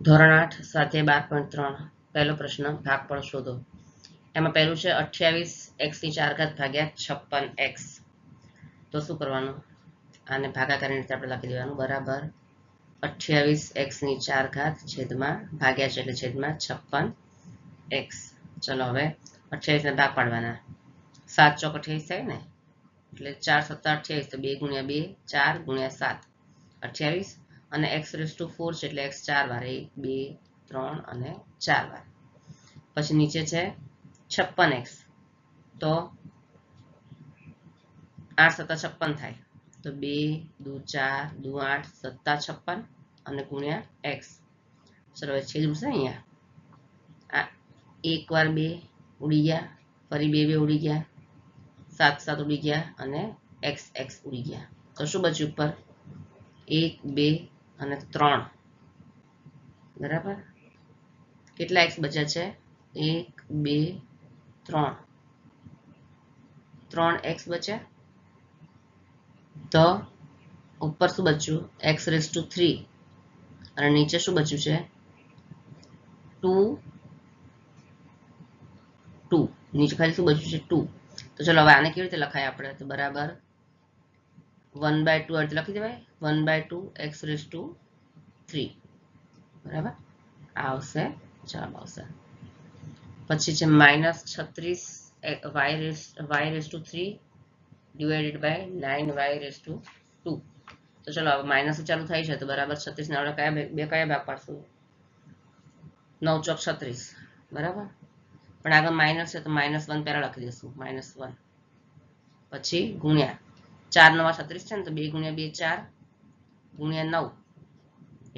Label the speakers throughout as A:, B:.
A: ધોરણ 8 સ્વાધ્યાય 12.3 પહેલો પ્રશ્ન ભાગફળ શોધો. એમાં પહેલું છે 28x⁴ ભાગ્યા 56x. તો શું કરવાનું? આને ભાગાકારની રીતે આપણે લખી દેવાનું બરાબર 28x⁴ છેદમાં ભાગ્યા છે એટલે છેદમાં 56x. ચલો હવે 28 ને ભાગ પાડવાના. 7 ચોક 28 થાય ને, એટલે 4 × 7 = 28, તો 2 × 2 4 × 7 28, અને x⁴ છે એટલે x 4 વાર, 1 2 3 અને 4 વાર. પછી નીચે છે 56x, તો 8 × 7 = 56 થાય, તો 2 દુ 4 દુ 8 સત્તા 56 અને ગુણ્યા x. ચલો હવે છેદ ઉડશે અહીંયા. આ 1 વાર 2 ઉડી ગયા, ફરી 2 2 ઉડી ગયા, 7 7 ઉડી ગયા અને x x ઉડી ગયા. તો શું બચ્યું ઉપર? 1 2 અને 3. બરાબર, કેટલા x બચ્યા છે? 1 2 3 3x બચ્યા. તો ઉપર શું બચ્યું? x⁵ અને નીચે શું બચ્યું છે? 2 2. નીચે ખાલી શું બચ્યું છે? 2. તો ચલો હવે આને કેવી રીતે લખાય આપણે? તો બરાબર 1/2 આ રીતે લખી દેવાય, 1/2 x⁵. બરાબર, આ આવશે, જવાબ આવશે. પછી છે -36y⁵ ડિવાઇડેડ બાય 9y⁵. તો ચલો હવે માઇનસ ચાલુ થાય છે, તો બરાબર 36 ને આપણે કયા ભાગ પાડશું? 9 ચોક 36. બરાબર, પણ આગળ માઇનસ છે તો -1 પહેલા લખી દઈશું, -1. પછી ગુણ્યા 4 9 36 છે ને, તો 2 × 2 4 ગુણ્યા 9,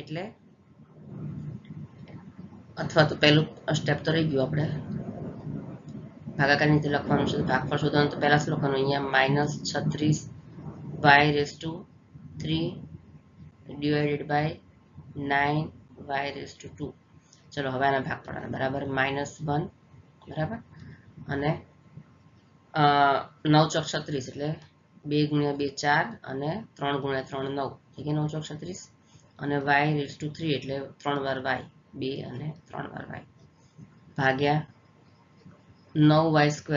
A: એટલે અથવા તો પહેલું સ્ટેપ તો રહી ગયું, આપણે ભાગાકારની રીતે લખવાનું છે. ભાગફળ શોધવાનું, તો પહેલા શું લખવાનું? અહીંયા -36y⁵ ડિવાઇડેડ બાય 9y⁵. ચલો હવે આના ભાગ પાડવાના. બરાબર -1. બરાબર, અને 9 ચોક 36 એટલે 2 × 2 4 અને 3 × 3 9, ઠીક છે, 9 ચોક 36. અને y⁵ એટલે 3 વાર y, 2 અને 3 વાર y, ભાગ્યા 9y²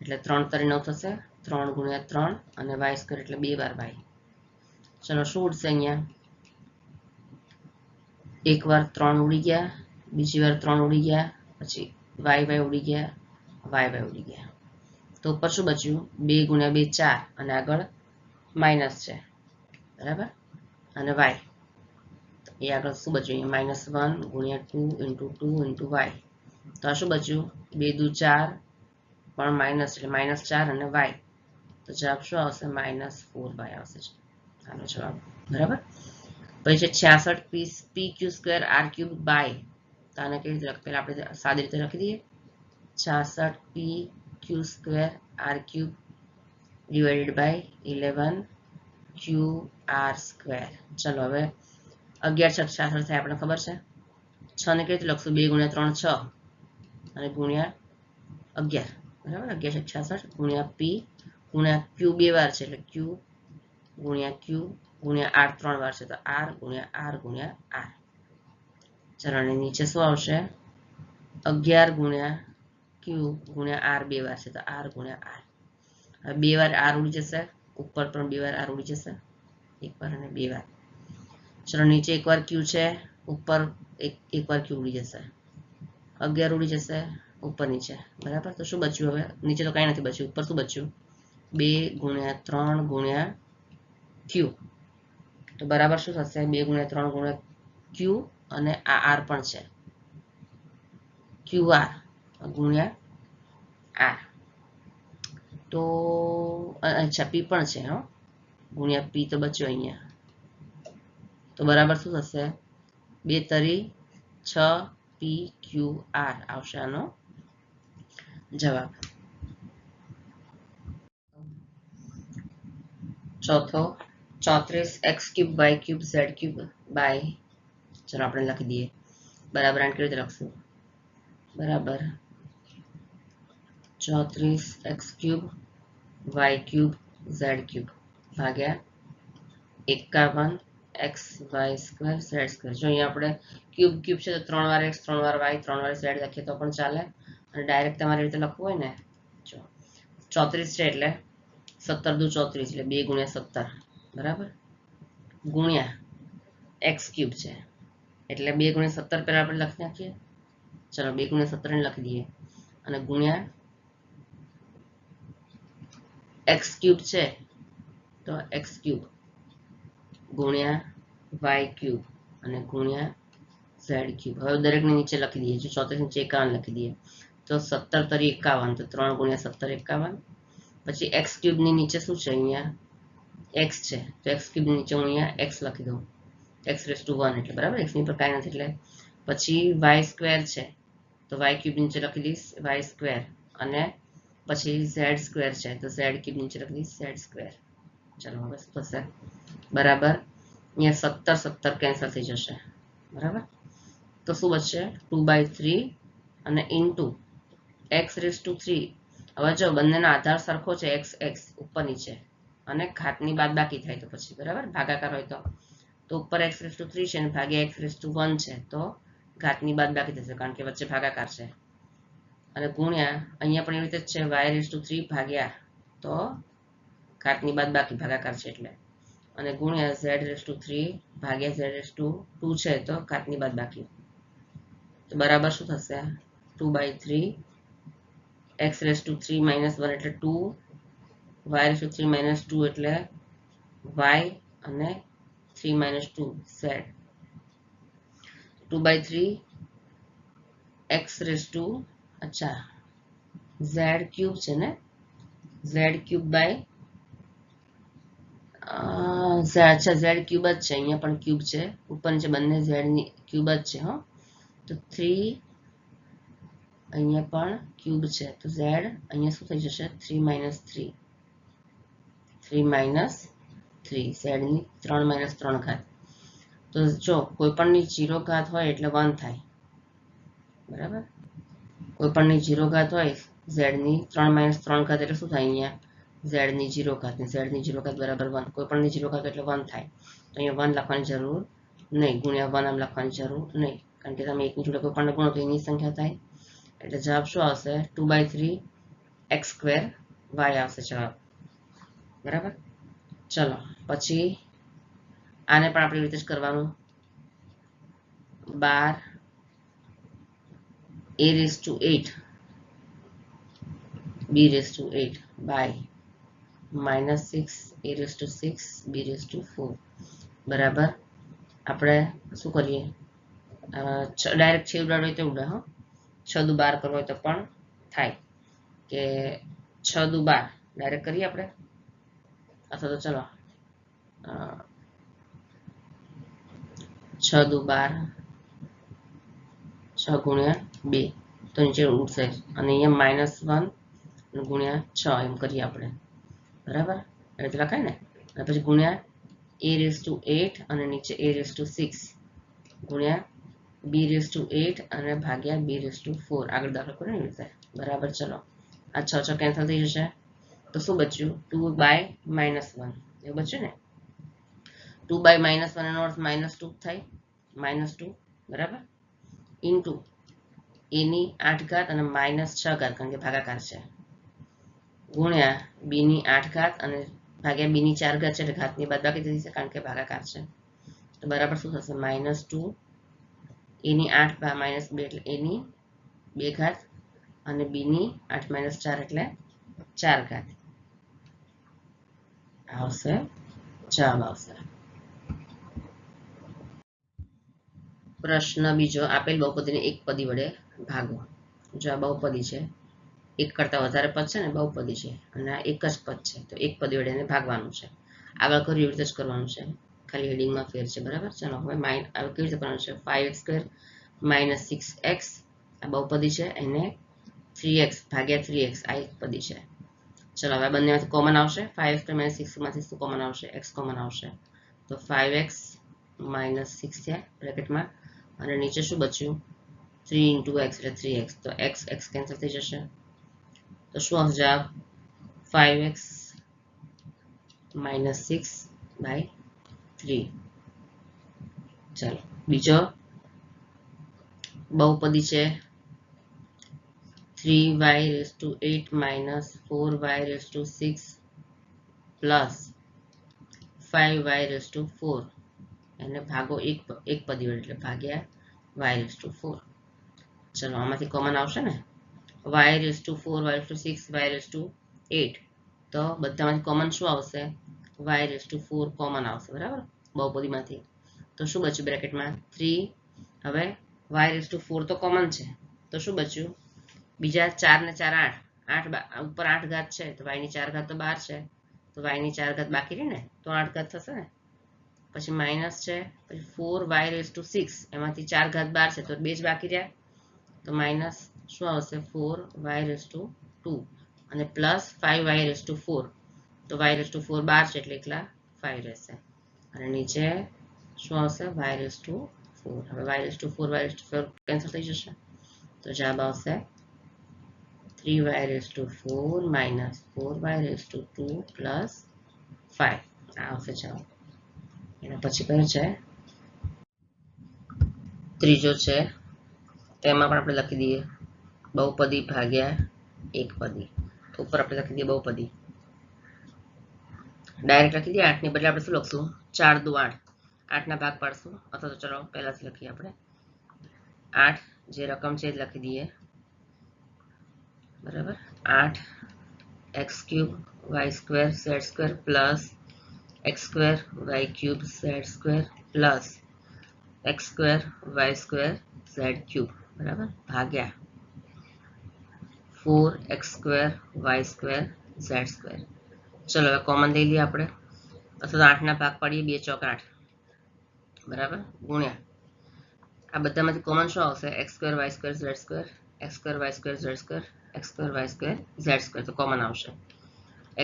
A: એટલે 3 × 9 થશે, 3 × 3 અને y² એટલે 2 વાર y. ચલો શું ઉડશે અહીંયા? એક વાર 3 ઉડી ગયા, બીજી વાર 3 ઉડી ગયા, પછી y ઉડી ગયા, y ઉડી ગયા. તો ઉપર શું બચ્યું? 2 × 2 4 અને આગળ માઇનસ છે. બરાબર, અને y, એ આગળ શું બચ્યું? અહીંયા -1 × 2 × 2 × y. તો આ શું બચ્યું? 2 દુ 4 પણ માઇનસ એટલે -4 અને y. તો જવાબ શું આવશે? -4y આવશે આનો જવાબ. બરાબર, પછી છે 66p² r³ બાય. તો આને કેવી રીતે લખીએ? પહેલા આપણે સાદી રીતે લખી દઈએ, 66p² r³ divided by 11qr². ચલો હવે 11 6 66 થાય, આપણને ખબર છે. 6 ને કેવી રીતે લખશું? 2 × 3 6 અને ગુણ્યા 11. બરાબર, 11 6 66 ગુણ્યા p ગુણ્યા q 2 વાર છે એટલે q ગુણ્યા q ગુણ્યા r 3 વાર છે, તો r ગુણ્યા r ગુણ્યા r. ચલો, અને નીચે શું આવશે? 11 ગુણ્યા q ગુણ્યા r 2 વાર છે, તો r ગુણ્યા r. હવે 2 વાર r ઉડી જશે, ઉપર પણ 2 વાર r ઉડી જશે, એક વાર અને 2 વાર. ચલો, નીચે એક વાર q છે, ઉપર એક વાર q ઉડી જશે, 11 ઉડી જશે ઉપર નીચે. બરાબર, તો શું બચ્યું? હવે નીચે તો કઈ નથી બચ્યું, ઉપર શું બચ્યું? 2 × 3 ગુણ્યા q. તો બરાબર શું થશે? 2 × 3 ગુણ્યા q અને આ r પણ છે, qr ગુણ્યા r. તો અચ્છા, p પણ છે, હો, ગુણ્યા p તો બચ્યો અહીંયા. તો બરાબર શું થશે? 2 તરી 6pqr આવશે આનો જવાબ. ચોથો 34x³ y³ z³ બાય. ચલો આપણે લખી દઈએ. બરાબર, આને કેવી રીતે લખશું? બરાબર 34x³ y³ z³ ભાગ્યા 51 x y square z square. જો અહીંયા આપણે ક્યુબ ક્યુબ છે તો 3 વાર એક્સ 3 વાર વાય 3 વાર ઝેડ લખીએ તો પણ ચાલે, અને ડાયરેક્ટ તમારી રીતે લખવું હોય ને, જો 34 છે એટલે 17 દુ 34 એટલે 2 ગુણ્યા 17 બરાબર, ગુણ્યા એક્સ ક્યુબ છે એટલે 2 ગુણ્યા 17 પહેલા આપણે લખી નાખીએ. ચલો 2 ગુણ્યા 17 ને લખી દઈએ, અને ગુણ્યા એક્સ ક્યુબ છે તો એક્સ ક્યુબ ગુણ્યા વાય ક્યુબ અને ગુણ્યા ઝેડ ક્યુબ. હવે દરેકને નીચે લખી દઈએ. જો 34 નીચે 51 લખી દઈએ તો 17 તરી 51, તો 3 ગુણ્યા 17 51. પછી એક્સ ક્યુબની નીચે શું છે, અહીંયા એક્સ છે તો એક્સ ક્યુબની નીચે હું અહીંયા એક્સ લખી દઉં, એક્સ રેસ ટુ 1 એટલે બરાબર, એક્સની પર કાંઈ નથી એટલે. પછી વાય સ્ક્વેર છે તો વાય ક્યુબ નીચે લખી દઈશ વાય સ્ક્વેર, અને પછી ઝેડ સ્ક્વેર છે તો ઝેડ ક્યુબ નીચે લખી દઈશ ઝેડ સ્ક્વેર. ચલો હવે શું થશે, બરાબર, અહીંયા 17 17 કેન્સલ થઈ જશે બરાબર, તો શું બચશે 2/3 અને ઇન્ટુ એક્સ રેસ ટુ 3. હવે જો બંનેનો આધાર સરખો છે એક્સ એક્સ ઉપર નીચે, અને ઘાતની બાદ બાકી થાય તો પછી બરાબર ભાગાકાર હોય તો ઉપર એક્સ રેસ ટુ 3 છે અને ભાગ્યા એક્સ રેસ ટુ 1 છે તો ઘાતની બાદ બાકી થશે કારણ કે વચ્ચે ભાગાકાર છે, અને ગુણ્યા અહીંયા પણ એવી રીતે જ છે વાય રેસ ટુ 3 ભાગ્યા તો ઘાતની બાદ બાકી ભાગાકાર છે એટલે, અને ગુણ્યા ઝેડ રેસ ટુ 3 ભાગ્યા ઝેડ રેસ ટુ 2 છે તો ઘાતની બાદ બાકી, તો બરાબર શું થશે 2/3 એક્સ રેસ ટુ 3 - 1 એટલે 2, વાય રેસ ટુ 3 - 2 એટલે વાય, અને 3 - 2 ઝેડ. 2/3 એક્સ રેસ ટુ અચ્છા ઝેડ ક્યુબ છે ને, ઝેડ ક્યુબ બાય અચ્છા ઝેડ ક્યુબ જ છે, અહીંયા પણ ક્યુબ છે ઉપર નીચે બંને ઝેડની ક્યુબ જ છે. હા તો 3 અહીંયા પણ ક્યુબ છે તો ઝેડ અહીંયા શું થઈ જશે 3 - 3, 3 - 3 ઝેડની 3 - 3 ઘાત. તો જો કોઈ પણની 0 ઘાત હોય એટલે 1 થાય બરાબર, કોઈ પણની 0 ઘાત હોય ઝેડની 3 - 3 ઘાત એટલે શું થાય, અહીંયા ઝેડની 0 ઘાત ને ઝેડની 0 ઘાત બરાબર 1, કોઈ પણની 0 ઘાત એટલે 1 થાય, તો અહીંયા 1 લખવાની જરૂર નહીં, ગુણ્યા 1 આમ લખવાની જરૂર નહીં, કારણ કે તમે એકની જોડે કોઈ પણ ગુણો તો એની સંખ્યા થાય, એટલે જવાબ શું આવશે 2/3 એક્સ સ્ક્વેર વાય આવશે જવાબ બરાબર. ચલો પછી આને પણ આપણી રીતે જ કરવાનું, 12 a raise to 8 b raise to 8 by -6 a raise to 6 b raise to 4 બરાબર. આપણે શું કરીએ, ડાયરેક્ટ છે ઉડાડો હોય તો ઉડાડો, 6 દુ 12 કરવો હોય તો પણ થાય, કે 6 દુ 12 ડાયરેક્ટ કરીએ આપણે, અથવા તો ચલો 6 દુ 12 6 ગુણ્યા 2 તો નીચે ઉઠશે, અને અહીંયા -1 ગુણ્યા 6 એમ કરીએ આપણે બરાબર, એટલે લખાય ને, અને પછી ગુણ્યા a રેસ ટુ 8 અને નીચે a રેસ ટુ 6 ગુણ્યા b રેસ ટુ 8 અને ભાગ્યા b રેસ ટુ 4, આગળ દાખલો કરો ને રીતે બરાબર. ચલો આ 6 6 કેન્સલ થઈ જશે તો શું બચ્યું 2/-1 એવું બચ્યું ને, 2/-1 એનો અર્થ -2 થાય, -2 બરાબર, ઇન્ટુ a ની 8 ઘાત અને -6 ઘાત કારણ કે ભાગાકાર છે, ગુણ્યા b ની 8 ઘાત અને ભાગ્યા b ની 4 ઘાત છે એટલે ઘાતની બાદ બાકી થઈ જશે કારણ કે ભાગાકાર છે, તો બરાબર શું થશે -2 a ની 8 -2 એટલે a ની 2 ઘાત અને b ની 8 - 4 એટલે 4 ઘાત આવશે જવાબ આવશે. પ્રશ્ન બીજો, આપેલ બહુપદીને એક પદી વડે ભાગો. જો આ બહુપદી છે, એક કરતા વધારે પદ છે ને બહુપદી છે, અને આ એક જ પદ છે તો એક પદી વડે એને ભાગવાનું છે. આગળ કર્યું એવી રીતે જ કરવાનું છે, ખાલી હેડિંગમાં ફેર છે બરાબર. ચાલો હવે કેવી રીતે કરવાનું છે, 5x² - 6x આ બહુપદી છે, એને 3x ભાગ્યા 3x આ એક પદી છે. ચલો હવે બંનેમાંથી કોમન આવશે, 5x² - 6 માંથી શું કોમન આવશે, x કોમન આવશે, તો 5x - 6 થયા બ્રેકેટમાં, અને નીચે શું બચ્યું 3 × x એટલે 3x, તો x x કેન્સલ થઈ જશે, તો શું આવશે જવાબ 5x - 6/3 ચાલો બીજો બહુપદી છે 3y⁸ minus 4y⁶ plus 5y⁴ એને ભાગો એક પદી વડે એટલે ભાગ્યા y⁴. ચલો આમાંથી કોમન આવશે ને y⁴, y⁴, 6, y⁸ તો બધામાંથી કોમન શું આવશે y⁴ કોમન આવશે બરાબર બહુપદીમાંથી. તો શું બચ્યું બ્રેકેટમાં 3. હવે y⁴ તો કોમન છે તો શું બચ્યું બીજા 4 ને 4 8 ઉપર 8 ઘાત છે તો y ની 4 ઘાત તો 12 છે તો y ની 4 ઘાત બાકી રહી ને તો 8 ઘાત થશે ને પછી માઇનસ છે પછી 4y⁶ એમાંથી 4 ઘાત 12 છે તો 2 જ બાકી રહ્યા તો માઇનસ શું આવશે 4y⁴ અને પ્લસ 5y⁴ તો y⁴ 12 છે એટલે એકલા 5 રહેશે અને નીચે શું આવશે y⁴. હવે y⁴ કેન્સલ થઈ જશે તો જવાબ આવશે 3y⁴ માઇનસ 4y⁴ પ્લસ 5 આ આવશે જવાબ. એના પછી કયું છે ત્રીજો છે તેમાં પણ આપણે લખી દઈએ બહુપદી ભાગ્યા એકપદી. તો ઉપર આપણે લખી દઈએ બહુપદી ડાયરેક્ટ લખી દઈએ 8 ની બદલે આપણે શું લખશું 4 દુ 8 8 ના ભાગ પાડશું અથવા તો ચલો પહેલાથી લખીએ આપણે 8 જે રકમ છે એ લખી દઈએ બરાબર 8 x³ y² z² plus x² y³ z² plus x² y² z³ બરાબર ભાગ્યા 4x² y² z². ચલો હવે કોમન લઈ લઈએ આપણે અથવા તો 8 ના ભાગ પાડીએ 2 ચોક 8 બરાબર ગુણ્યા આ બધામાંથી કોમન શું આવશે x² y² z² x² y² z² x² y² z² તો કોમન આવશે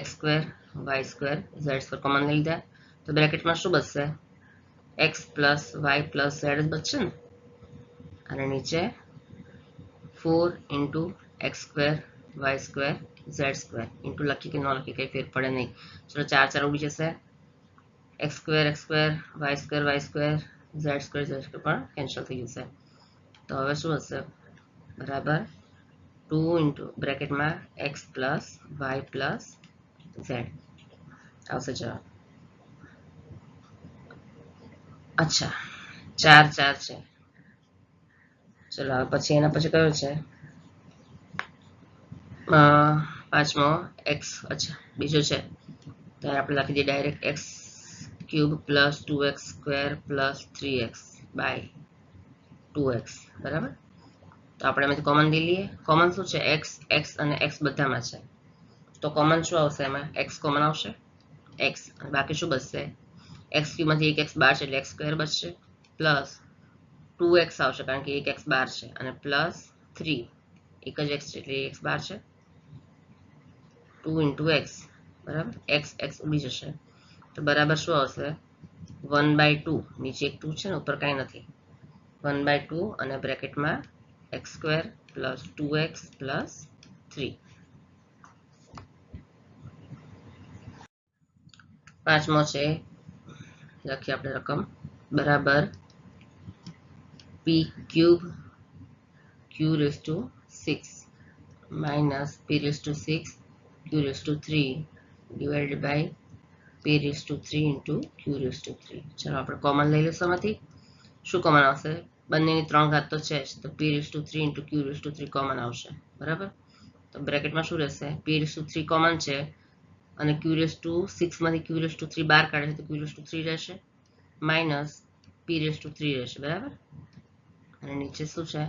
A: x² y² z² કોમન લઈ લીધા તો બ્રેકેટમાં શું બચશે x plus y plus z જ બચશે ને અને નીચે 4 into x² y² z² into લખી કે ન લખી કંઈ ફેર પડે નહીં ચલો 4 4 ઉડી જશે x² y² z² પણ કેન્સલ થઈ જશે તો હવે શું હશે બરાબર 2 ઇન્ટુ બ્રેકેટમાં x plus y plus z આવશે જવાબ. અચ્છા 4 4 છે ચલો હવે પછી એના પછી કયો છે પાંચમો x. અચ્છા બીજો છે તો આપણે લખી દઈએ direct x³ plus 2x² plus 3x by 2x બરાબર તો આપણે એમાંથી કોમન લઈ લઈએ કોમન શું છે x અને x બધામાં છે તો કોમન શું આવશે એમાં x કોમન આવશે x અને બાકી શું બચશે x³ માંથી 1x બહાર છે એટલે x² બચશે પ્લસ 2x આવશે કારણ કે 1x બહાર છે અને પ્લસ 3 એક જ x છે એટલે x બહાર છે 2 ઇન્ટુ x બરાબર x ઉડી જશે તો બરાબર શું આવશે 1/2 નીચે એક 2 છે ને ઉપર કાંઈ નથી 1/2 અને બ્રેકેટમાં x² પ્લસ 2x પ્લસ 3. પાંચમો છે લખીએ આપણે રકમ બરાબર p³ q⁶ minus p⁶ q⁵ divided by p⁵ into q⁵. ચાલો આપણે કોમન લઈ લઈશું આમાંથી શું કોમન આવશે બંનેની 3 ઘાત તો છે જ તો p⁵ ઇન્ટુ q⁵ કોમન આવશે બરાબર તો બ્રેકેટમાં શું રહેશે p⁵ કોમન છે અને q⁶ માંથી q⁵ બહાર કાઢે છે તો q⁵ રહેશે માઇનસ p⁵ રહેશે બરાબર અને નીચે શું છે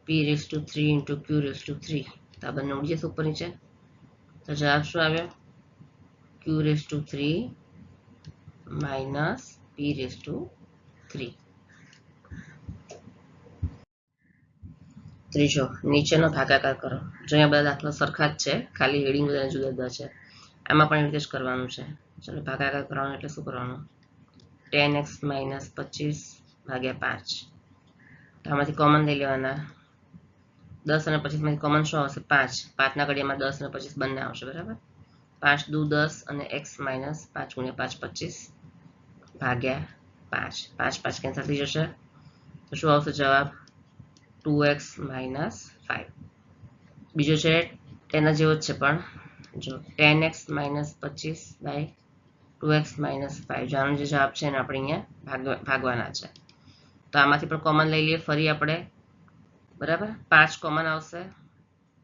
A: p⁵ ઇન્ટુ q⁵ તો આ બંને ઉડી જશે ઉપર નીચે તો જવાબ શું આવ્યો q⁵ માઇનસ p⁵. ત્રીજો નીચેનો ભાગાકાર કરો જો અહીંયા બધા દાખલા સરખા જ છે ખાલી હેડિંગ બધા જુદા જુદા છે આમાં પણ એ રીતે જ કરવાનું છે ચલો ભાગાકાર કરવાનો એટલે શું કરવાનું 10x માઇનસ 25/5 તો આમાંથી કોમન લઈ લેવાના 10 અને 25 માંથી કોમન શું આવશે 5 5 ના ઘડિયામાં 10 અને 25 બંને આવશે બરાબર 5 દુ 10 અને x માઇનસ 5 ગુણ્યા 5 25 ભાગ્યા 5 5 5 કેન્સલ થઈ જશે તો શું આવશે જવાબ 2x - 5 બીજો છે તેના જેવો જ છે પણ જો 10x - 25 / 2x - 5 આનો જે જવાબ છે એને આપણે અહીંયા ભાગવાના છે તો આમાંથી પણ કોમન લઈ લઈએ ફરી આપણે બરાબર 5 કોમન આવશે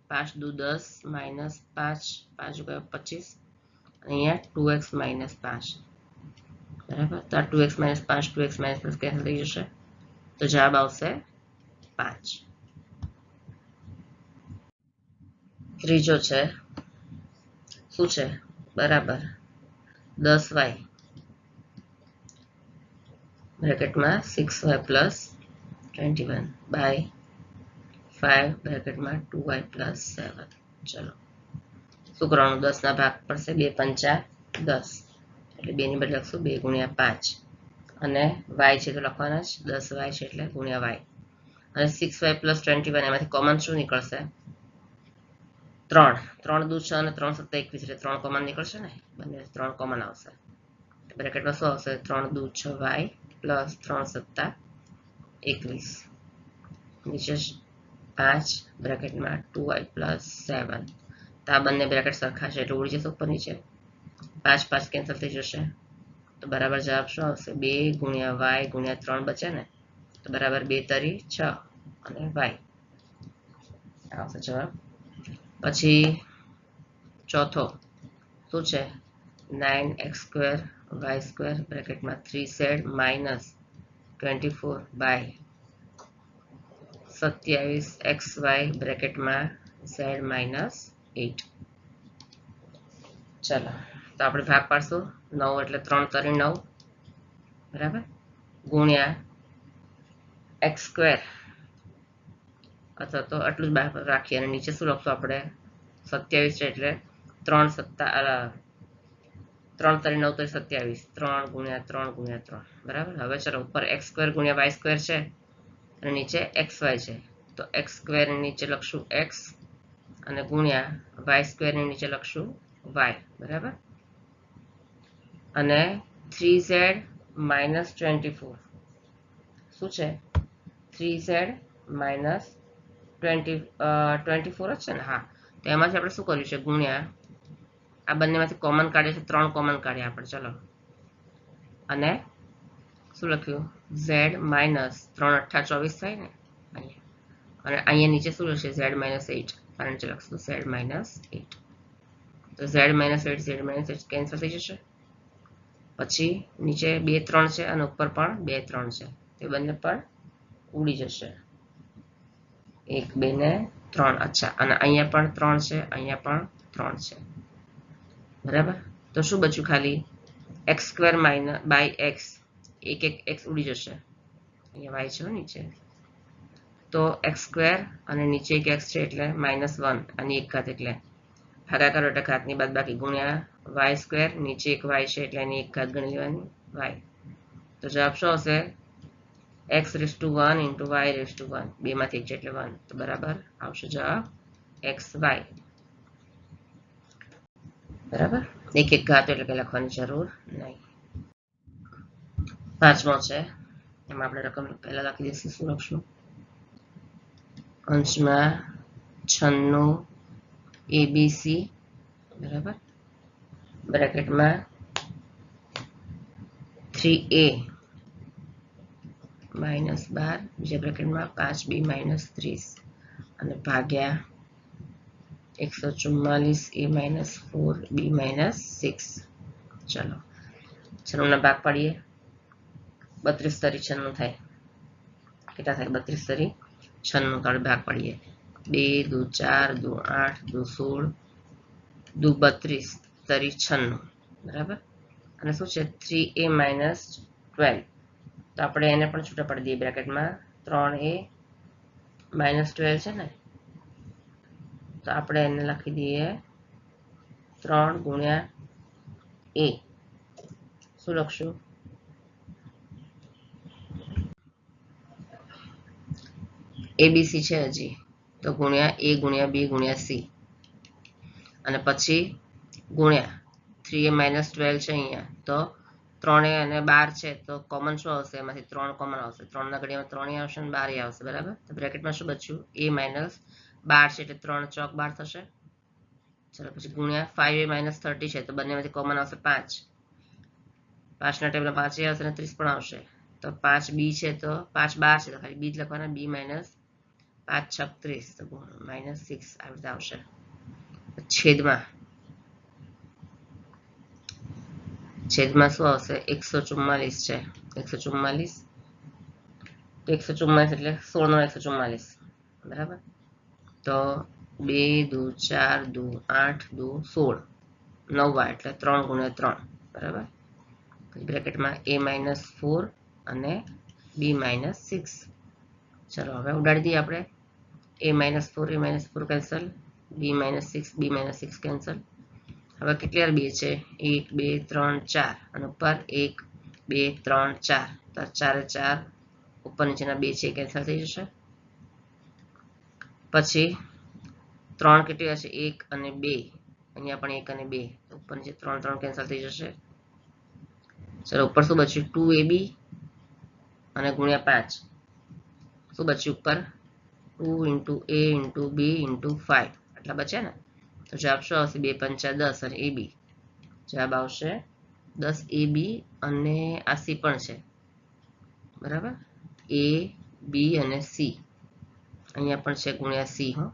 A: 5 દુ 10 -5 5 * 25 અહીંયા 2x - 5 બરાબર તો આ 2x - 5 2x - 5 કેન્સલ થઈ જશે તો જવાબ આવશે 5 ત્રીજો છે શું છે બરાબર 10y બ્રેકેટમાં 6y + 21 / 5 બ્રેકેટમાં 2y + 7 ચલો શું કરવાનું 10 ના ભાગ પડશે 2 પંચા 10 એટલે 2 ની બદલે લખશું 2 × 5 અને y છે તો લખવાના જ 10y છે એટલે ગુણ્યા y અને 6y + 21 એમાંથી કોમન શું નીકળશે 3 3 દુ 6 અને 3 * 7 21 એટલે 3 કોમન નીકળશે ને બંને 3 કોમન આવશે બ્રેકેટમાં શું આવશે 3 દુ 6y + 3 * 7 21 નીચે 5 બ્રેકેટમાં 2y + 7 તો આ બંને બ્રેકેટ સરખા છે એટલે ઉડી જશે ઉપર નીચે 5 5 કેન્સલ થઈ જશે તો બરાબર જવાબ શું આવશે 2 × y × 3 બચે ને તો બરાબર 2 તરી 6 અને y આવશે જવાબ પછી ચોથો શું છે 9x² y² બ્રેકેટમાં 3z - 24 / 27xy બ્રેકેટમાં z - 8 ચલો તો આપણે ભાગ પાડશું 9 એટલે 3 તરી 9 બરાબર ગુણ્યા x² અથવા તો આટલું જ બહાર રાખીએ અને નીચે શું લખશું આપણે 27 છે એટલે 3 તરી 9 તરી 27 3 × 3 × 3 બરાબર હવે ચલો ઉપર x² × y² છે અને નીચે xy છે તો x² ની નીચે લખશું x અને ગુણ્યા y² ની નીચે લખશું y બરાબર અને 3z - 24 શું છે 3z - 24 જ છે ને હા તો એમાંથી આપણે શું કર્યું છે ગુણ્યા આ બંનેમાંથી કોમન કાઢીએ છે 3 કોમન કાઢ્યા આપણે ચલો અને શું લખ્યું z - 3 × 8 = 24 થાય ને અને અહીંયા નીચે શું લખશે z - 8 અને નીચે લખશું z - 8 તો z - 8 z - 8 કેન્સલ થઈ જશે પછી નીચે 2 3 છે અને ઉપર પણ 2 3 છે તે બંને પણ ઉડી જશે 1 2 ને 3 અચ્છા અને અહીંયા પણ 3 છે અહીંયા પણ 3 છે બરાબર તો શું બચ્યું ખાલી x² / x એક x ઉડી જશે અહીંયા y છે નીચે તો x² અને નીચે એક x છે એટલે -1 અને 1 ઘાત એટલે ભાગાકાર એટલે ઘાતની બાદબાકી ગુણ્યા y² નીચે એક y છે એટલે એની 1 ઘાત ગણી લેવાની y તો જવાબ શું આવશે x⁻1 × y⁻1 2 માંથી 1 છે એટલે 1 તો બરાબર આવશે જવાબ xy બરાબર એક ઘાત એટલે કે લખવાની જરૂર નહીં પાંચમો છે એમાં આપણે રકમ પહેલા લખી દઈશું શું લખશું અંશમાં 96 ABC બરાબર બ્રેકેટમાં 3a - 12 બીજા બ્રેકેટમાં 5b - 30 અને ભાગ્યા 144a - 4b - 6 ચલો 96 ના ભાગ પાડીએ 32 તરી 96 થાય કેટલા થાય 32 તરી 96 કાઢી ભાગ પાડીએ 2 દુ 4 દુ 8 દુ 16 દુ 32 તરી 96 બરાબર અને શું છે 3a - 12 તો આપણે એને પણ છૂટા પાડી દઈએ બ્રેકેટમાં 3a - 12 છે ને તો આપણે એને લખી દઈએ 3 × a શું લખશું ABC છે હજી તો ગુણ્યા a ગુણ્યા b ગુણ્યા c અને પછી ગુણ્યા 3a - 12 છે અહીંયા તો 3 અને 12 છે તો કોમન શું આવશે? એમાંથી 3 કોમન આવશે. 3 ના ઘડિયામાં 3 આવશે અને 12 આવશે. બરાબર, તો બ્રેકેટમાં શું બચ્યું? a માઇનસ 12 છે એટલે 3 ચોક 12 થશે. ચલો પછી ગુણ્યા 5a - 30 છે તો બંનેમાંથી કોમન આવશે 5. 5 ના ટેબલમાં 5 આવશે અને 30 પણ આવશે. તો 5b છે તો 5 12 છે તો ખાલી b જ લખવાના. b માઇનસ 5 6 30 તો માઇનસ 6 આવી રીતે આવશે. છેદમાં શું આવશે? 144 છે. 144 તો 144 એટલે 16 નો 144. બરાબર, તો 2 દુ 4 દુ 8 દુ 16 9 વાર એટલે 3 ગુણ્યા 3. બરાબર, બ્રેકેટમાં a માઇનસ 4 અને b માઇનસ 6. ચલો હવે ઉડાડી દઈએ આપણે. a minus 4 cancel, b minus 6 b minus 6 cancel. હવે કેટલી વાર 2 છે? 1 2 3 4 અને ઉપર 1 2 3 4 તો 4 4 ઉપર નીચેના 2 છે કેન્સલ થઈ જશે. પછી 3 કેટલી હશે? 1 અને 2. અહીંયા પણ 1 અને 2 ઉપર નીચે 3 3 કેન્સલ થઈ જશે. ચલો ઉપર શું બચ્યું? 2ab અને ગુણ્યા 5 શું બચ્યું ઉપર? 2 into a into b into 5 આટલા બચ્યા ને. તો જવાબ શું આવશે? 2 પંચા 10 અને ab. જવાબ આવશે 10ab અને આ c પણ છે. બરાબર, a b અને c અહીંયા પણ છે ગુણ્યા c. હો,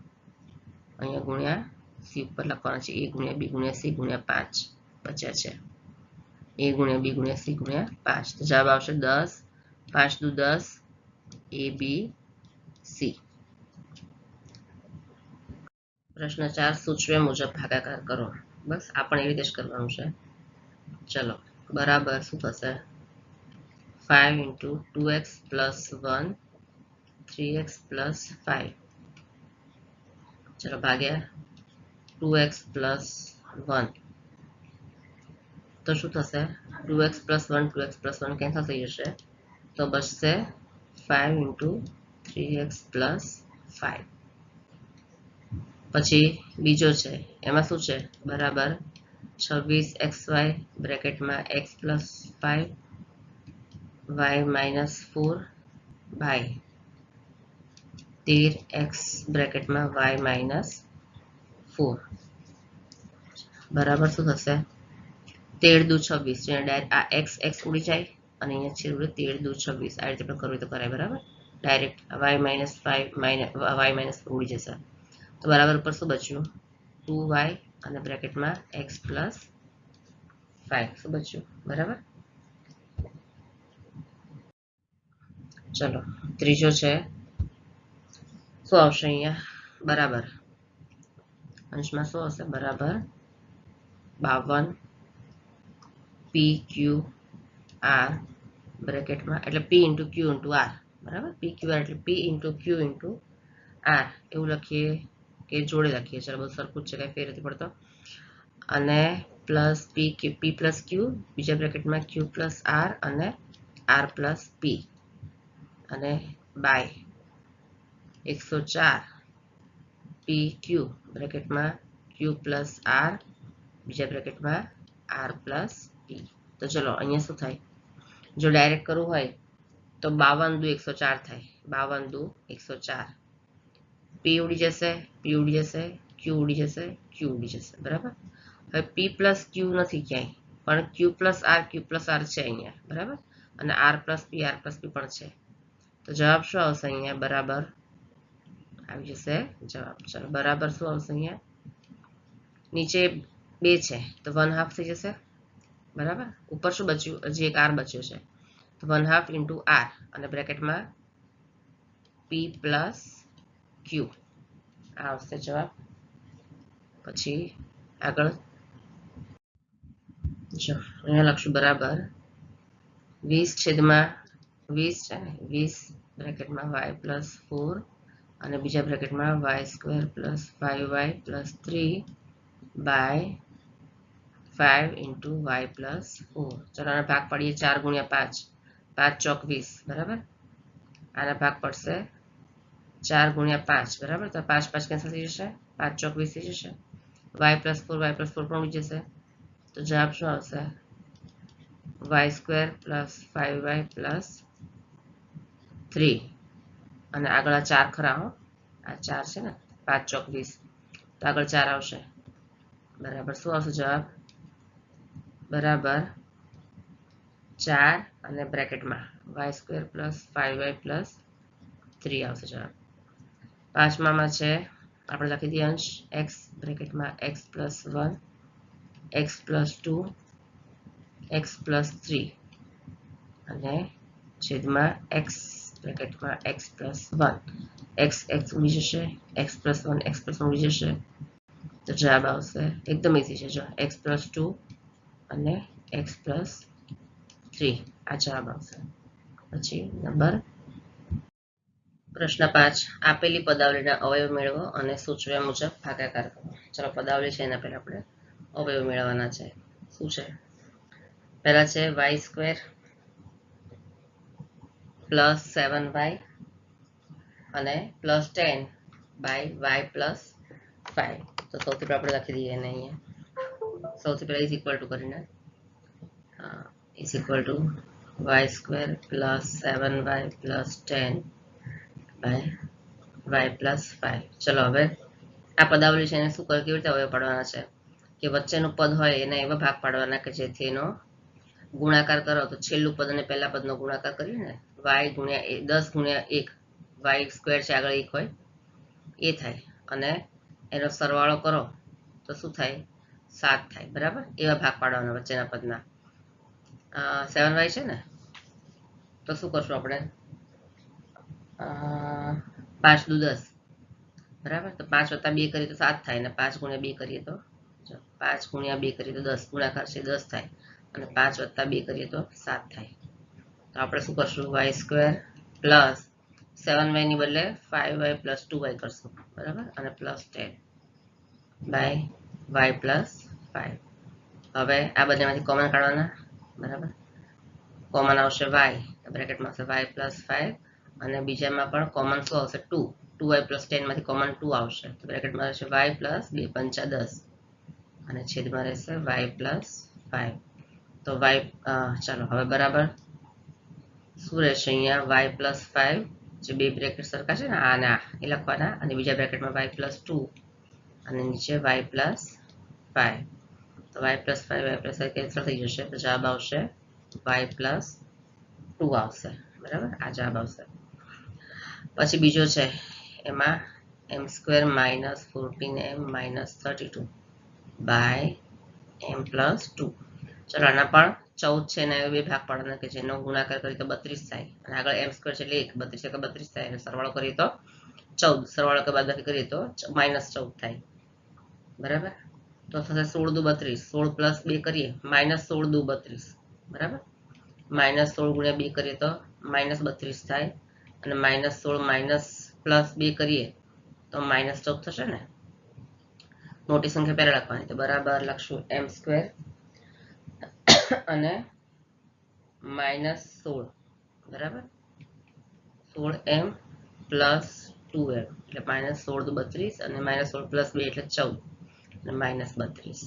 A: અહીંયા ગુણ્યા c ઉપર લખવાના છે. a ગુણ્યા b ગુણ્યા c ગુણ્યા 5 બચ્યા છે. a ગુણ્યા b ગુણ્યા c ગુણ્યા 5 તો જવાબ આવશે 10 5 દુ 10 ab c. પ્રશ્ન 4 સૂચવે મુજબ ભાગાકાર કરો. બસ આ પણ એવી રીતે જ કરવાનું છે. ચલો બરાબર શું થશે? 5 into 2x plus 1 3x plus 5. ચલો ભાગ્યા 2x plus 1 તો શું થશે? 2x plus 1 2x plus 1 cancel થઈ જશે તો બચશે 5 into 3x plus 5. પછી બીજો છે એમાં શું છે? બરાબર 26xy બ્રેકેટમાં x plus 5 y minus 4 by 13x બ્રેકેટમાં y minus 4 બરાબર શું થશે? 13 દુ 26. આ x x ઉડી જાય અને અહીંયા છે 13 દુ 26. આ રીતે પણ કરવું તો કરાય. બરાબર, direct y minus 5 y minus 4 ઉડી જશે. તો બરાબર ઉપર શું બચ્યું? 2y અને બ્રેકેટમાં x plus 5 શું બચ્યું? બરાબર, ચલો ત્રીજો છે શું આવશે અહીંયા? બરાબર અંશમાં શું આવશે? બરાબર 52 pq r બ્રેકેટમાં એટલે p into q into r. બરાબર, pq r એટલે p into q into r એવું લખીએ કે જોડે લખીએ. ચાલો બધું સરખું જ છે, કઈ ફેર નથી પડતો. અને પ્લસ p પ્લસ q બીજા બ્રેકેટમાં q પ્લસ r અને r પ્લસ p અને બાય 104 pq બ્રેકેટમાં q પ્લસ r બીજા બ્રેકેટમાં r પ્લસ p. તો ચલો અહીંયા શું થાય? જો ડાયરેક્ટ કરવું હોય તો 52 દુ 104 થાય. 52 દુ 104. p ઉડી જશે, p ઉડી જશે, q ઉડી જશે, q ઉડી જશે. બરાબર, હવે p પ્લસ q નથી ક્યાંય પણ q પ્લસ r છે અહીંયા. બરાબર, અને r પ્લસ p પણ છે. તો જવાબ શું આવશે અહીંયા? બરાબર આવી જશે જવાબ. ચલો બરાબર શું આવશે અહીંયા? નીચે 2 છે તો 1/2 થઈ જશે. બરાબર, ઉપર શું બચ્યું? હજી એક r બચ્યો છે તો 1/2 into r અને બ્રેકેટમાં p પ્લસ q આવશે જવાબ. પછી આગળ જો અહીંયા લખશું બરાબર 20/20 છે ને 20 બ્રેકેટમાં y પ્લસ 4 અને બીજા બ્રેકેટમાં y² plus 5y plus 3 by 5 into y plus 4. ચલો આને ભાગ પાડીએ 4 ગુણ્યા 5 5 ચોક 20. બરાબર, આને ભાગ પડશે 4 ગુણ્યા 5. બરાબર, તો 5 5 કેન્સલ થઈ જશે. 5 ચોક 20 થઈ જશે. y પ્લસ 4 પણ ઉડી જશે. તો જવાબ શું આવશે? Y square plus 5y plus 3 અને આગળ આ 4 ખરા હો, આ 4 છે ને 5 ચોક 20 તો આગળ 4 આવશે બરાબર શું આવશે જવાબ બરાબર 4 અને બ્રેકેટમાં y square plus 5y plus 3 આવશે જવાબ. પાંચમામાં છે આપણે લખી દઈએ અંશ x બ્રેકેટમાં x plus 1 x plus 2 x plus 3 અને છેદમાં x બ્રેકેટમાં x plus 1 x x ઉડી જશે x પ્લસ 1 x પ્લસ 1 ઉડી જશે તો જવાબ આવશે એકદમ ઈઝી છે જો x પ્લસ 2 અને x પ્લસ 3 આ જવાબ આવશે. પછી નંબર પ્રશ્ન 5 આપેલી પદાવલીના અવયવ મેળવો અને સૂચવ્યા મુજબ ભાગાકાર કરો. ચલો પદાવલી છે એના પહેલા આપણે અવયવ મેળવવાના છે. શું છે પહેલા છે y સ્ક્વેર પ્લસ 7y અને પ્લસ 10 બાય y પ્લસ 5 તો સૌથી પહેલા આપણે લખી દઈએ એને અહીંયા સૌથી પહેલા ઇઝ ઇક્વલ ટુ કરીને is equal to y square plus 7y plus 10 by y plus 5. ચલો હવે આ પદાવલી છે એને શું કેવી રીતે અવયવ પાડવાના છે કે વચ્ચેનું પદ હોય એના એવા ભાગ પાડવાના કે જેથી એનો ગુણાકાર કરો તો છેલ્લું પદ અને પહેલા પદનો ગુણાકાર કરીએ ને y ગુણ્યા 10 ગુણ્યા 1 y સ્ક્વેર છે આગળ 1 હોય એ થાય અને એનો સરવાળો કરો તો શું થાય 7 થાય બરાબર એવા ભાગ પાડવાના વચ્ચેના પદના 7y છે ને તો શું કરશું આપણે 5 દુ 10 બરાબર તો 5 વત્તા 2 કરીએ તો 7 થાય અને 5 ગુણ્યા 2 કરીએ તો 5 ગુણ્યા 2 કરીએ તો 10 ગુણાકાર છે 10 થાય અને 5 વત્તા 2 કરીએ તો 7 થાય તો આપણે શું કરશું y સ્ક્વેર પ્લસ 7y ની બદલે 5y પ્લસ 2y કરશું બરાબર અને પ્લસ 10 બાય y પ્લસ 5. હવે આ બંનેમાંથી કોમન કાઢવાના બરાબર કોમન આવશે y બ્રેકેટમાં આવશે y પ્લસ 5 અને બીજામાં પણ કોમન શું આવશે 2 2y પ્લસ 10 માંથી કોમન 2 આવશે તો બ્રેકેટમાં રહેશે y પ્લસ 2 પંચા 10 અને છેદમાં રહેશે y પ્લસ 5 તો y ચાલો હવે બરાબર શું રહેશે અહીંયા y પ્લસ 5 જે બે બ્રેકેટ સરખા છે ને આ અને આ એ લખવાના અને બીજા બ્રેકેટમાં y પ્લસ 2 અને નીચે y પ્લસ 5 તો y plus 5 y plus 5 cancel થઈ જશે તો જવાબ આવશે y પ્લસ 2 આવશે બરાબર આ જવાબ આવશે. પછી બીજો છે એમાં m square minus 14m minus 32 by m plus 2. ચલો આના પણ 14 છે એના બે ભાગ પાડવાના કે જેનો ગુણાકાર કરીએ તો 32 થાય અને આગળ m સ્ક્વેર છે એટલે 1 32 32 થાય અને સરવાળો કરીએ તો 14 સરવાળો કે બાદબાકી કરીએ તો માઇનસ 14 થાય બરાબર તો થશે 16 દુ 32 16 પ્લસ 2 કરીએ માઇનસ 16 દુ 32 બરાબર માઇનસ 16 ગુણ્યા 2 કરીએ તો માઇનસ 32 થાય અને માઇનસ 16 માઇનસ પ્લસ 2 કરીએ તો માઇનસ 14 થશે ને મોટી સંખ્યા પહેલા લખવાની તો બરાબર લખશું m સ્ક્વેર અને માઇનસ 16 બરાબર 16m પ્લસ 2m એટલે માઇનસ 16 દુ 32 અને માઇનસ 16 પ્લસ 2 એટલે 14 અને માઇનસ 32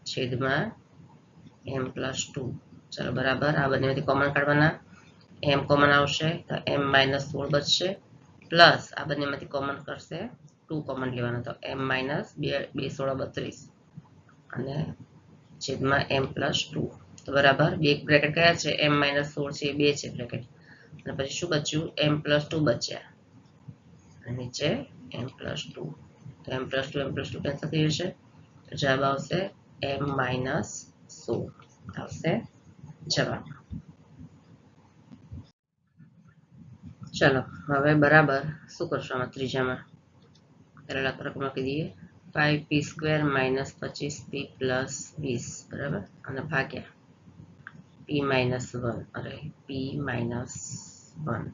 A: છેદમાં m પ્લસ 2. ચલો બરાબર આ બંનેમાંથી કોમન કાઢવાના m કોમન આવશે તો m માઇનસ 16 બચશે પ્લસ આ બંનેમાંથી કોમન કરશે 2 કોમન લેવાના તો m માઇનસ 2 16 32 અને છેદમાં m પ્લસ 2 તો બરાબર બે બ્રેકેટ કયા છે m માઇનસ 16 છે એ બે છે બ્રેકેટ અને પછી શું બચ્યું m પ્લસ 2 બચ્યા અને નીચે m પ્લસ 2 તો m પ્લસ 2 કેન્સલ થઈ જશે તો જવાબ આવશે m માઇનસ 16 આવશે જવાબ. ચલો હવે બરાબર શું કરશું આમાં ત્રીજામાં પહેલા રકમ લખી દઈએ 5p square minus 25p plus 20 બરાબર અને ભાગ્યા p માઇનસ 1 અરે p માઇનસ 1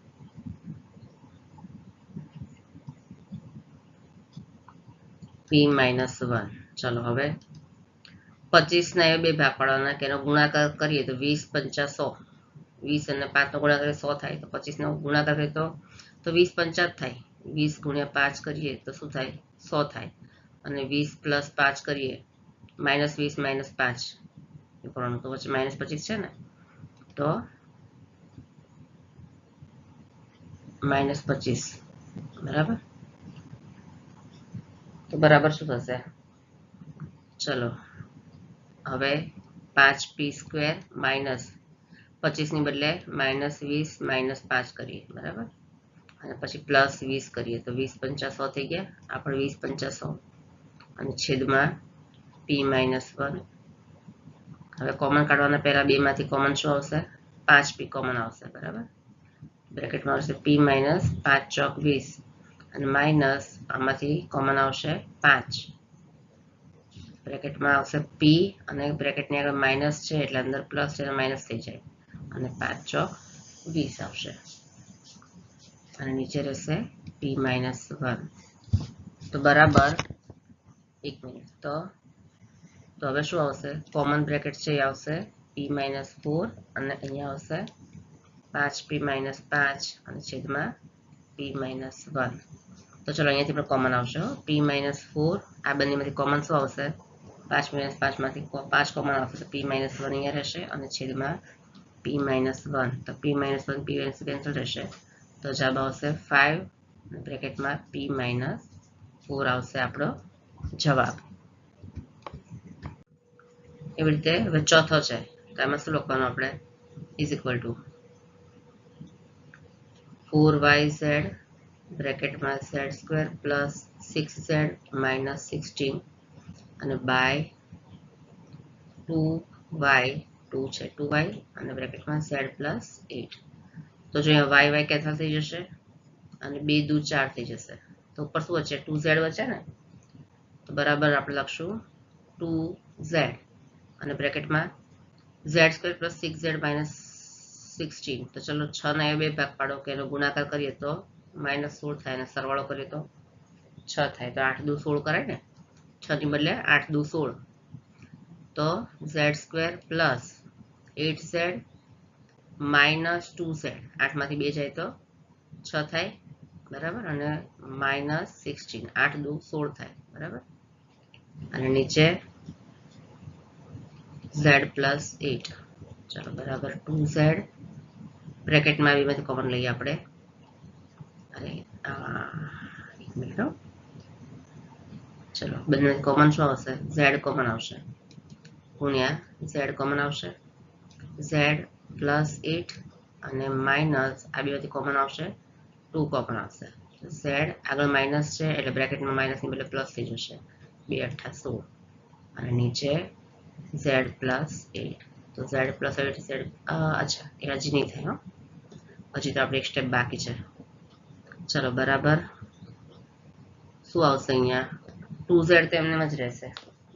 A: p માઇનસ 1. ચલો હવે 25 ના એ બે ભાગ પાડવાના કે એનો ગુણાકાર કરીએ તો 20 પંચા 100 20 અને 5 નો ગુણાકાર 100 થાય તો 25 નો ગુણાકાર કરીએ તો 20 પંચા થાય 20 ગુણ્યા 5 કરીએ તો શું થાય 100 થાય અને 20 પ્લસ 5 કરીએ માઇનસ 20 માઇનસ 5 તો પછી માઇનસ 25 છે ને તો -25 બરાબર. તો બરાબર શું થશે? ચલો હવે 5p² માઇનસ 25 ની બદલે -20 -5 કરીએ બરાબર, અને પછી +20 કરીએ તો 20 પંચા 100 થઈ ગયા. આપણે 20 પંચા 100 અને છેદમાં p-1. હવે કોમન કાઢવાના પહેલા બે માંથી કોમન શું આવશે? 5p કોમન આવશે બરાબર. બ્રેકેટમાં આવશે p-5 ચોક 20 અને માઇનસ આમાંથી કોમન આવશે 5. બ્રેકેટમાં આવશે p અને બ્રેકેટની આગળ માઇનસ છે એટલે અંદર પ્લસ છે માઇનસ થઈ જાય અને 5 ચોક 20 આવશે અને નીચે રહેશે p-1. તો બરાબર 1 મિનિટ. તો હવે શું આવશે? કોમન બ્રેકેટ છે એ આવશે p-4 અને અહીંયા આવશે 5p-5 અને છેદમાં p-1. તો ચલો અહીંયાથી પણ કોમન આવશે p-4. આ બંનેમાંથી કોમન શું આવશે? 5 - 5 માંથી 5 કોમન આવશે તો p-1 અહીંયા રહેશે અને છેદમાં p-1. તો p-1 p કેન્સલ રહેશે તો જવાબ આવશે 5 બ્રેકેટમાં p-4 આવશે આપણો જવાબ. એવી રીતે હવે ચોથો છે તો એમાં શું લખવાનું આપણે? = 4yz બ્રેકેટમાં z² plus 6z minus 16 અને બાય 2y છે 2y અને બ્રેકેટમાં z પ્લસ 8. તો જો અહીંયા y કેન્સલ થઈ જશે અને 2 દુ 4 થઈ જશે તો ઉપર શું વચ્ચે 2z વચ્ચે ને, તો બરાબર આપણે લખશું 2z અને બ્રેકેટમાં z² પ્લસ 6z માઇનસ 16. તો ચલો 6 ના 2 ભાગ પાડો કે એનો ગુણાકાર કરીએ તો -16 થાય અને સરવાળો કરીએ તો 6 થાય. તો 8 દુ 16 કરાય ને, 6 ની બદલે 8 દુ 16. તો z² plus 8z minus 2z, 8 માંથી 2 જાય તો 6 થાય બરાબર અને -16, 8 દુ 16 થાય બરાબર. અને નીચે z પ્લસ 8. ચલો બરાબર 2z બ્રેકેટમાં બેમાંથી કોમન લઈએ આપણે. અરે 1 મિનિટ. ચલો બંને કોમન શું આવશે? z કોમન આવશે ગુણ્યા z કોમન આવશે z પ્લસ 8 અને માઇનસ આ બેમાંથી કોમન આવશે 2 કોમન આવશે. z આગળ માઇનસ છે એટલે બ્રેકેટમાં માઇનસ ની બદલે પ્લસ થઈ જશે 2 × 8 = 16 અને નીચે z પ્લસ 8. તો z પ્લસ 8 z અચ્છા એ હજી નહીં થાય હજી તો આપણે એક સ્ટેપ બાકી છે. ચલો બરાબર શું આવશે? અહીંયા 2z તો એમને જ રહેશે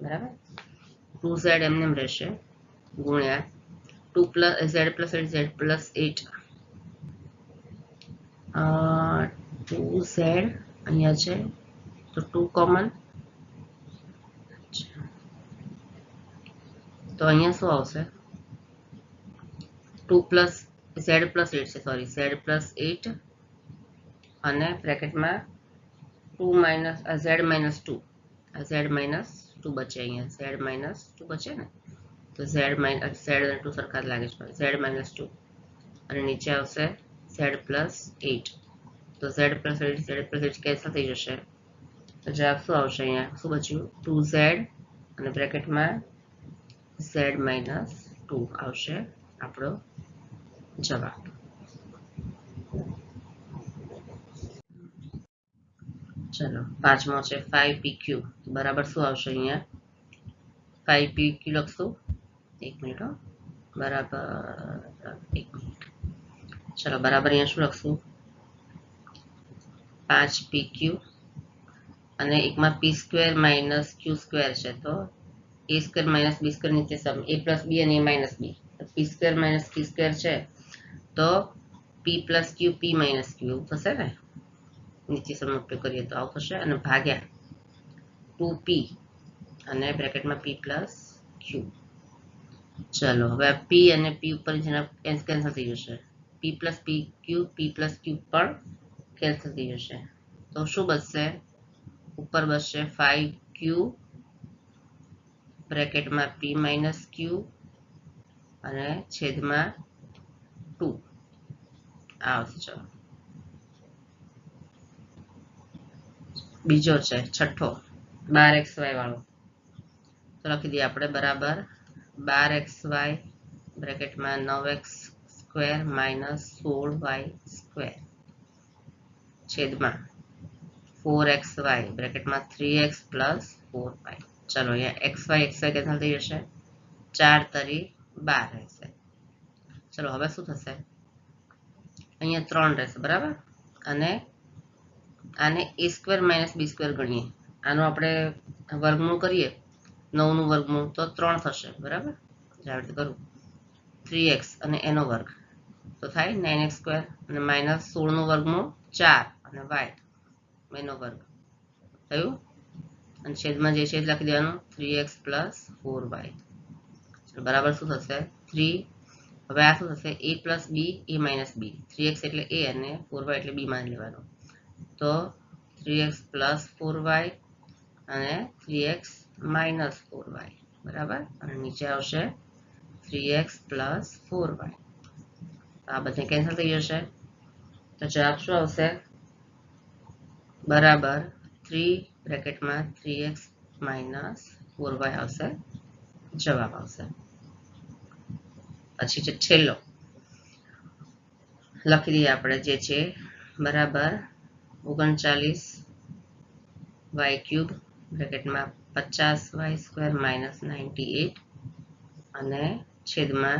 A: બરાબર, 2z એમને રહેશે ગુણ્યા 2z plus 8 z plus 8 2z અહીંયા છે તો 2 કોમન, તો અહીંયા શું આવશે? 2 પ્લસ z પ્લસ 8 છે સોરી z પ્લસ 8 અને બ્રેકેટમાં 2 minus z minus 2 z minus 2 બચે અહીંયા z માઇનસ 2 બચે ને, તો z માઇનસ z અને 2 સરખા જ લાગે છે z માઇનસ 2 અને નીચે આવશે z પ્લસ 8. તો z plus 8 z plus 8 cancel થઈ જશે તો જવાબ શું આવશે? અહીંયા શું બચ્યું? 2z અને બ્રેકેટમાં z માઇનસ 2 આવશે આપણો જવાબ. ચલો પાંચમો છે 5pq. બરાબર શું આવશે? અહીંયા 5pq લખશું. 1 મિનિટ બરાબર 1 મિનિટ. ચલો બરાબર અહીંયા શું લખશું? 5pq અને એકમાં p² માઇનસ q² છે તો a² માઇનસ b² નીચે સમ a પ્લસ b અને a minus b. p² minus q² છે તો p plus q p minus q એવું થશે ને, નીચે સમનો ઉપયોગ કરીએ તો આવું થશે અને ભાગ્યા 2p અને બ્રેકેટમાં p પ્લસ q. ચલો હવે p અને p ઉપર કેન્સલ થઈ જશે, p plus pq p plus q પણ કેન્સલ થઈ જશે તો શું બચશે? ઉપર બચશે 5q બ્રેકેટમાં p માઇનસ q અને છેદમાં 2 આવશે. ચલો બીજો છે છઠ્ઠો 12xy વાળો. તો લખી દઈએ આપણે બરાબર 12xy બ્રેકેટમાં 9x square minus 16y square છેદમાં 4xy બ્રેકેટમાં 3x પ્લસ 4y. ચલો અહીંયા xy કેન્સલ થઈ જશે, 4 તરી 12 રહેશે. ચલો હવે શું થશે, અહીંયા 3 રહેશે બરાબર, અને આને a square minus b square ગણીએ, આનો આપણે વર્ગમૂળ કરીએ 9 નું વર્ગમૂળ તો 3 થશે બરાબર. આ રીતે કરું 3x અને એનો વર્ગ તો થાય 9x સ્ક્વેર અને માઇનસ 16 નું વર્ગમૂળ 4 અને y એનો વર્ગ થયું, અને છેદમાં જે છેદ લખી દેવાનું 3x પ્લસ 4y બરાબર શું થશે 3. હવે આ શું થશે a plus b a minus b, 3x એટલે a અને 4y એટલે b માની લેવાનું, તો 3x પ્લસ 4y અને 3x માઇનસ 4y બરાબર, અને નીચે આવશે 3x પ્લસ 4y. આ બધે કેન્સલ થઈ જશે, તો જવાબ શું આવશે બરાબર 3 બ્રેકેટમાં 3x માઇનસ 4y આવશે, જવાબ આવશે. પછી જે છેલ્લો લખી દઈએ આપણે જે છે બરાબર 39y cube બ્રેકેટમાં 50y square minus 98 અને છેદમાં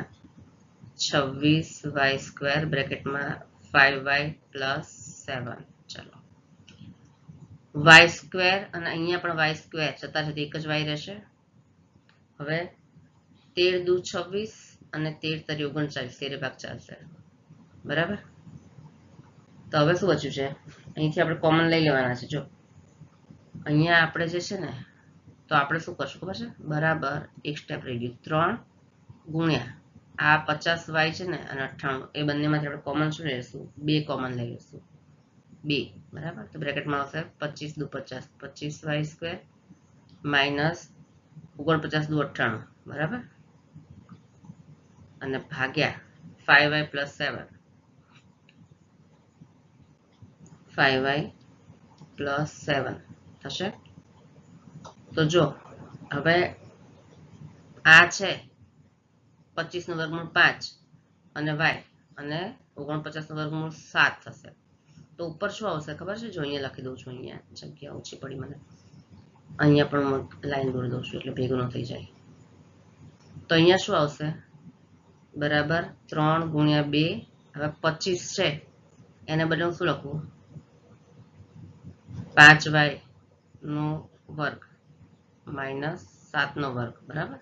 A: 26y સ્ક્વેર બ્રેકેટમાં 5y પ્લસ 7. ચલો y સ્ક્વેર અને અહીંયા પણ y સ્ક્વેર જતા જતા એક જ y રહેશે. હવે 13 દુ 26 અને 13 તરી 39, 13 ભાગ ચાલશે બરાબર. તો હવે શું બચ્યું છે, અહીંથી આપણે કોમન લઈ લેવાના છે. જો અહીંયા આપણે જે છે ને તો આપણે શું કરશું ખબર છે, બરાબર એક સ્ટેપ રહી ગયું, 3 ગુણ્યા આ 50y છે ને અને 98 એ બંનેમાંથી આપણે કોમન શું લઈશું, 2 કોમન લઈ લઈશું 2 બરાબર. તો બ્રેકેટમાં આવશે 25 દુ 50 25y સ્ક્વેર માઇનસ 49 દુ 98 બરાબર, અને ભાગ્યા 5y પ્લસ 7 5y પ્લસ 7 થશે. તો જો હવે આ છે 25 નું વર્ગમૂળ 5 અને y અને 49 નું વર્ગમૂળ 7 થશે. તો ઉપર શું આવશે ખબર છે, જો અહીંયા લખી દઉં છું, અહીંયા જગ્યા ઓછી પડી મને, અહીંયા પણ લાઈન દોરી દઉં છું એટલે ભેગું ન થઈ જાય. તો અહીંયા શું આવશે બરાબર 3 ગુણ્યા 2, હવે 25 છે એને બદલે હું શું લખું 5y નો વર્ગ માઇનસ 7 નો વર્ગ બરાબર.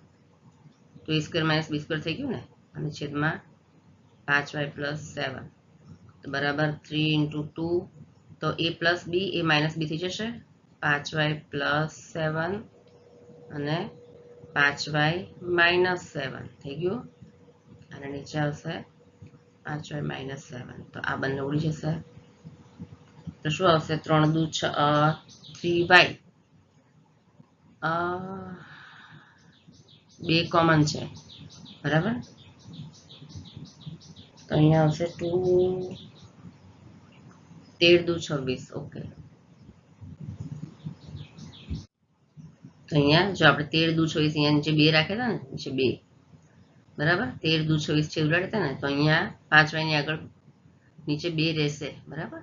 A: તો a square minus b square થઈ ગયું ને, અને છેદમાં 5y પ્લસ 7 તો બરાબર 3 into 2, તો a plus b A minus b થઈ જશે, 5y પ્લસ 7 અને 5y માઇનસ 7 થઈ ગયું, અને નીચે આવશે 5y માઇનસ 7. તો આ બંને ઉડી જશે, તો શું આવશે 3 દુ 3y 2 કોમન છે બરાબર. તો અહીંયા આવશે 2 13 દુ 26. ઓકે, તો અહીંયા જો આપણે 13 દુ 26 અહીંયા નીચે 2 રાખેલા ને, નીચે 2 બરાબર, 13 દુ 26 છે ઉડાડે હતા ને, તો અહીંયા 5y ની આગળ નીચે 2 રહેશે બરાબર,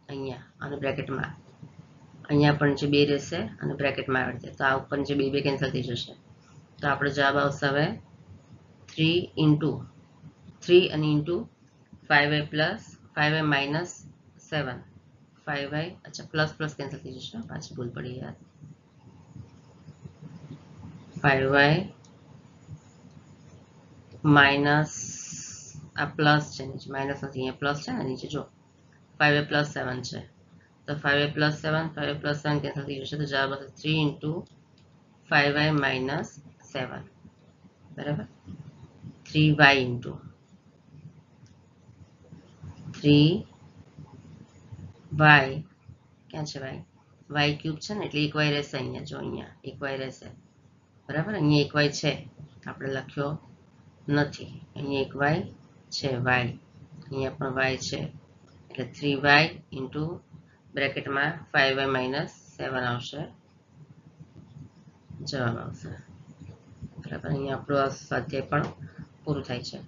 A: અહીંયા અને બ્રેકેટમાં અહીંયા પણ નીચે 2 રહેશે અને બ્રેકેટમાં આવી રીતે, તો આ ઉપર નીચે 2 કેન્સલ થઈ જશે. તો આપણો જવાબ આવશે હવે 3 into 3 અને into 5y plus 5y minus 7 5y, અચ્છા પ્લસ પ્લસ કેન્સલ થઈ જશે, પાછી ભૂલ પડી યાર, 5y માઇનસ આ પ્લસ છે નીચે માઇનસ નથી, અહીંયા પ્લસ છે ને નીચે જો 5y પ્લસ 7 છે, તો 5y plus 7 5y plus 7 cancel થઈ જશે, તો જવાબ આવશે 3 into 5y માઇનસ 7 બરાબર, 3y into 3y ક્યાં છે y ક્યુબ છે ને એટલે 1y રહેશે, અહીંયા જો અહીંયા 1y રહેશે બરાબર, અહીંયા 1y છે આપણે લખ્યો નથી, અહીંયા 1y છે y અહીંયા પણ વાય છે એટલે 3y ઇન્ટુ બ્રેકેટમાં 5y માઇનસ 7 આવશે, જવાબ આવશે. બરાબર, અહીંયા આપણું આ સ્વાધ્યાય પણ પૂરું થાય છે.